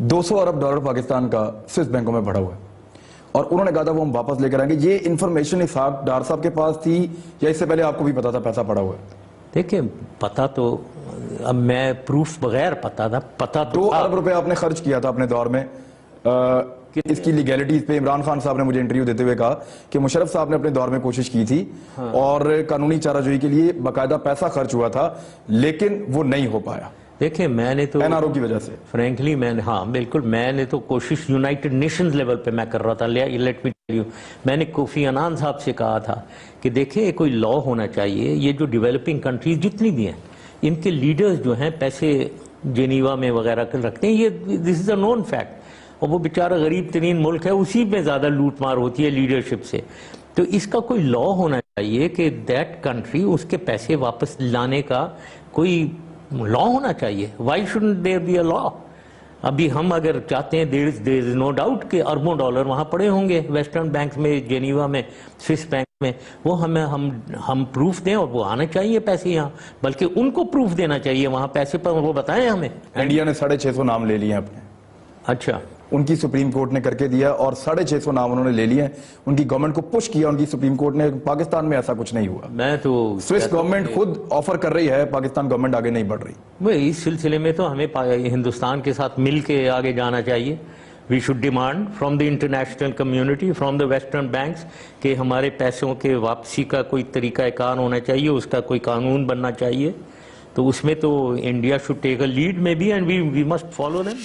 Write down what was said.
200 अरब dollar Pakistan का Swiss बैंकों में पड़ा हुआ है और उन्होंने कहा था वो हम वापस लेकर आएंगे। ये इंफॉर्मेशन इसहाक डार साहब के पास थी या इससे पहले आपको भी पता था पैसा पड़ा हुआ है? देखिए, पता तो अब मैं प्रूफ बगैर पता तो 2 अरब रुपए आपने खर्च किया था अपने दौर में। इसकी लीगैलिटीज पे इमरान खान साहब ने मुझे इंटरव्यू देते हुए कहा कि मुशर्रफ साहब ने अपने दौर में कोशिश की थी और कानूनी चाराजोई के लिए बाकायदा पैसा खर्च हुआ था, लेकिन वो नहीं हो पाया। देखिए, मैंने तो एनआरओ की वजह से फ्रैंकली बिल्कुल, मैंने तो कोशिश यूनाइटेड नेशंस लेवल पे मैं कर रहा था। लेट मी टेल यू, मैंने कोफी अन्नान साहब से कहा था कि देखिए कोई लॉ होना चाहिए, ये जो डेवलपिंग कंट्रीज जितनी भी हैं इनके लीडर्स जो हैं पैसे जेनीवा में वगैरह रखते हैं, ये this is a known fact, और वो बेचारा गरीब तरीन मुल्क है, उसी में ज़्यादा लूट मार होती है लीडरशिप से। तो इसका कोई लॉ होना चाहिए कि दैट कंट्री उसके पैसे वापस लाने का कोई लॉ होना चाहिए। Why shouldn't there be a law? अभी हम अगर चाहते हैं, देयर इज नो डाउट कि अरबों डॉलर वहाँ पड़े होंगे वेस्टर्न बैंक में, जेनीवा में, स्विस बैंक में, वो हमें हम प्रूफ दें और वो आने चाहिए पैसे यहाँ, बल्कि उनको प्रूफ देना चाहिए वहाँ पैसे पर, वो बताएं हमें। इंडिया ने 650 नाम ले लिए अपने। अच्छा, उनकी सुप्रीम कोर्ट ने करके दिया और 650 नाम उन्होंने ले लिए। उनकी गवर्नमेंट को पुश किया उनकी सुप्रीम कोर्ट ने। पाकिस्तान में ऐसा कुछ नहीं हुआ। मैं तो स्विस गवर्नमेंट खुद ऑफर कर रही है, पाकिस्तान गवर्नमेंट आगे नहीं बढ़ रही। वही इस सिलसिले में तो हमें हिंदुस्तान के साथ मिल के आगे जाना चाहिए। We should demand from the international community, from the western banks, कि हमारे पैसों के वापसी का कोई तरीकाकार होना चाहिए, उसका कोई कानून बनना चाहिए। तो उसमें तो India should take a lead maybe, and we must follow them.